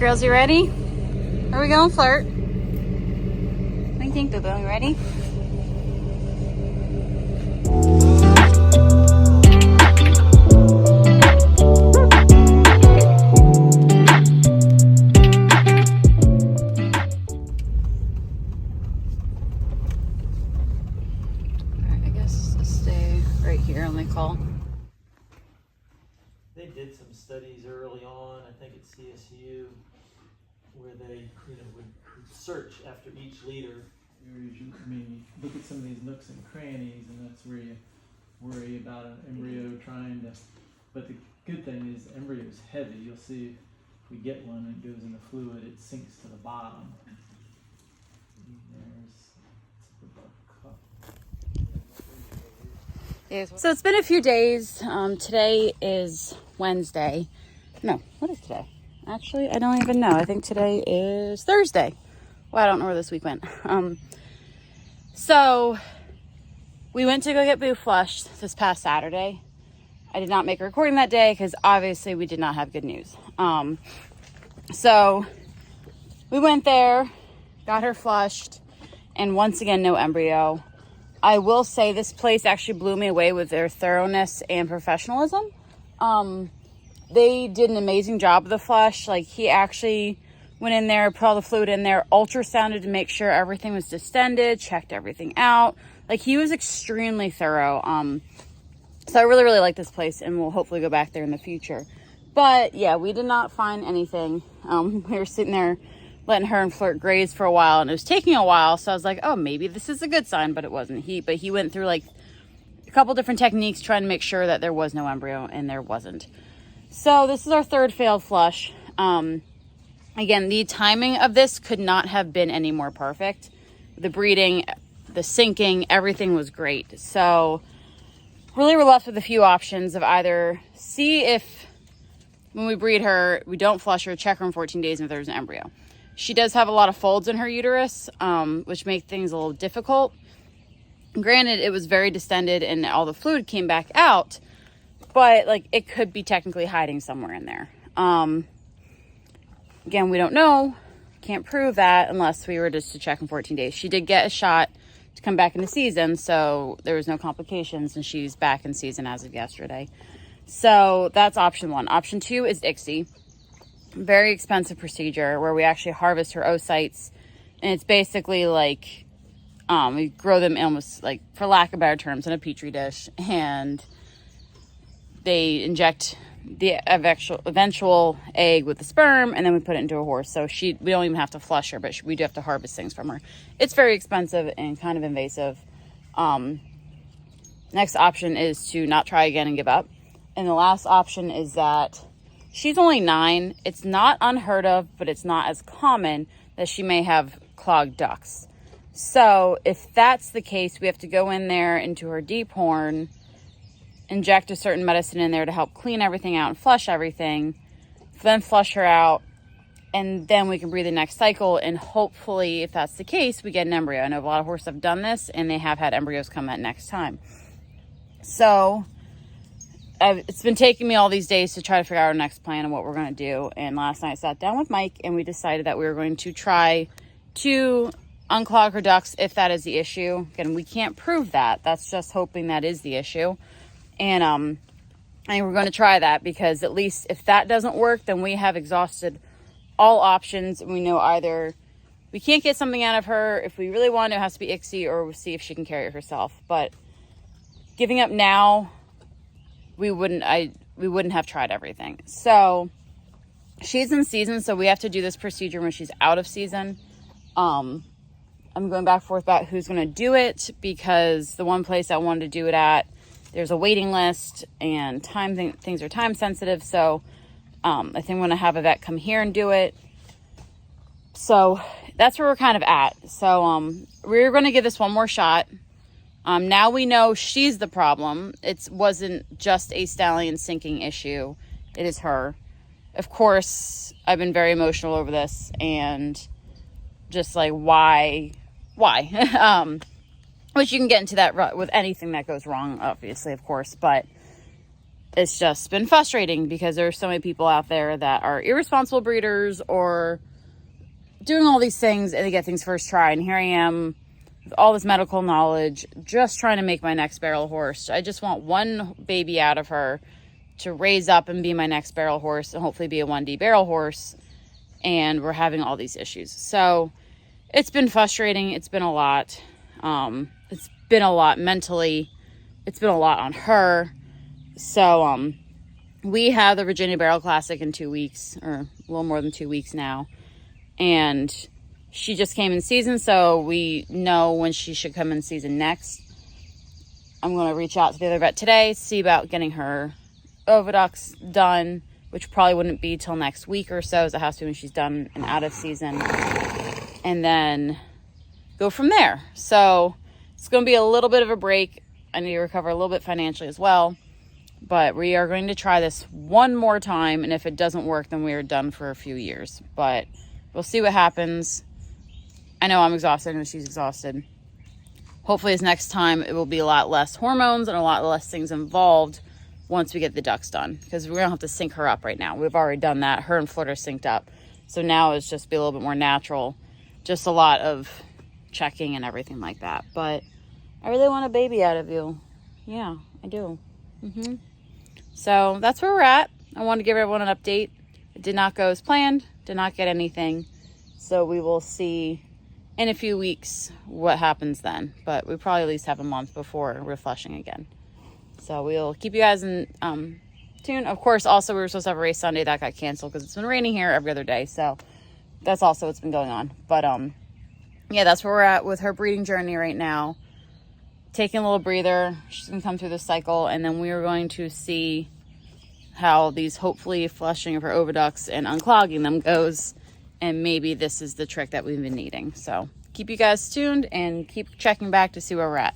Girls, you ready? Are we going flirt? What do you think, Boo Boo? You ready? Alright, I guess I'll stay right here on the call. They did some studies early on, I think at CSU, where they would search after each leader. You look at some of these nooks and crannies, and that's where you worry about an embryo trying to. But the good thing is, the embryo is heavy. You'll see if we get one and it goes in the fluid, it sinks to the bottom. So it's been a few days. Today is Wednesday. No, what is today? Actually, I don't even know. I think today is Thursday. Well, I don't know where this week went. So we went to go get Boo flushed this past Saturday. I did not make a recording that day because obviously we did not have good news. So we went there, got her flushed, and once again, no embryo. I will say this place actually blew me away with their thoroughness and professionalism. They did an amazing job of the flush. Like, he actually went in there, put all the fluid in there, ultrasounded to make sure everything was distended, checked everything out. Like, he was extremely thorough. So I really, really like this place, and we'll hopefully go back there in the future. But yeah, we did not find anything. We were sitting there letting her and Flirt graze for a while, and it was taking a while. So I was like, oh, maybe this is a good sign, but it wasn't. But he went through like a couple different techniques trying to make sure that there was no embryo, and there wasn't. So this is our third failed flush. Again, the timing of this could not have been any more perfect. The breeding, the sinking, everything was great. So really we're left with a few options of either see if when we breed her, we don't flush her, check her in 14 days and if there's an embryo. She does have a lot of folds in her uterus, which make things a little difficult. Granted, it was very distended and all the fluid came back out, but like it could be technically hiding somewhere in there. Again, we don't know. Can't prove that unless we were just to check in 14 days. She did get a shot to come back into season, so there was no complications, and she's back in season as of yesterday. So that's option one. Option two is ICSI. Very expensive procedure where we actually harvest her oocytes, and it's basically like we grow them almost like, for lack of better terms, in a petri dish, and they inject the eventual egg with the sperm, and then we put it into a horse. So we don't even have to flush her, but we do have to harvest things from her. It's very expensive and kind of invasive. Next option is to not try again and give up. And the last option is that she's only 9. It's not unheard of, but it's not as common that she may have clogged ducts. So if that's the case, we have to go in there into her deep horn, inject a certain medicine in there to help clean everything out and flush everything, then flush her out, and then we can breed the next cycle, and hopefully, if that's the case, we get an embryo. I know a lot of horses have done this, and they have had embryos come that next time. So it's been taking me all these days to try to figure out our next plan and what we're going to do, and last night I sat down with Mike, and we decided that we were going to try to unclog her ducts if that is the issue. Again, we can't prove that. That's just hoping that is the issue. And we're going to try that, because at least if that doesn't work, then we have exhausted all options. We know either we can't get something out of her. If we really want to, it has to be ICSI, or we'll see if she can carry it herself. But giving up now, we wouldn't have tried everything. So she's in season, so we have to do this procedure when she's out of season. I'm going back and forth about who's going to do it, because the one place I wanted to do it at, there's a waiting list, and things are time sensitive. So I think I'm going to have a vet come here and do it. So that's where we're kind of at. So we're going to give this one more shot. Now we know she's the problem. It wasn't just a stallion sinking issue. It is her. Of course, I've been very emotional over this, and just like, why? Which you can get into that with anything that goes wrong, obviously, of course. But it's just been frustrating because there's so many people out there that are irresponsible breeders or doing all these things and they get things first try. And here I am with all this medical knowledge, just trying to make my next barrel horse. I just want one baby out of her to raise up and be my next barrel horse and hopefully be a 1D barrel horse. And we're having all these issues. So it's been frustrating. It's been a lot. It's been a lot mentally. It's been a lot on her. So we have the Virginia Barrel Classic in 2 weeks, or a little more than 2 weeks now. And she just came in season, so we know when she should come in season next. I'm going to reach out to the other vet today, see about getting her oviducts done, which probably wouldn't be till next week or so, as it has to when she's done and out of season. And then go from there. So it's going to be a little bit of a break. I need to recover a little bit financially as well. But we are going to try this one more time. And if it doesn't work, then we are done for a few years. But we'll see what happens. I know I'm exhausted. I know she's exhausted. Hopefully this next time it will be a lot less hormones and a lot less things involved once we get the ducks done. Because we're going to have to sync her up right now. We've already done that. Her and Flirt are synced up. So now it's just be a little bit more natural. Just a lot of checking and everything like that. But I really want a baby out of you. Yeah, I do. So that's where we're at. I wanted to give everyone an update. It did not go as planned. Did not get anything. So we will see in a few weeks what happens then. But we probably at least have a month before we're flushing again. So we'll keep you guys in tune. Of course, also we were supposed to have a race Sunday. That got canceled because it's been raining here every other day. So that's also what's been going on. But yeah, that's where we're at with her breeding journey right now. Taking a little breather. She's going to come through the cycle. And then we are going to see how these hopefully flushing of her oviducts and unclogging them goes. And maybe this is the trick that we've been needing. So keep you guys tuned and keep checking back to see where we're at.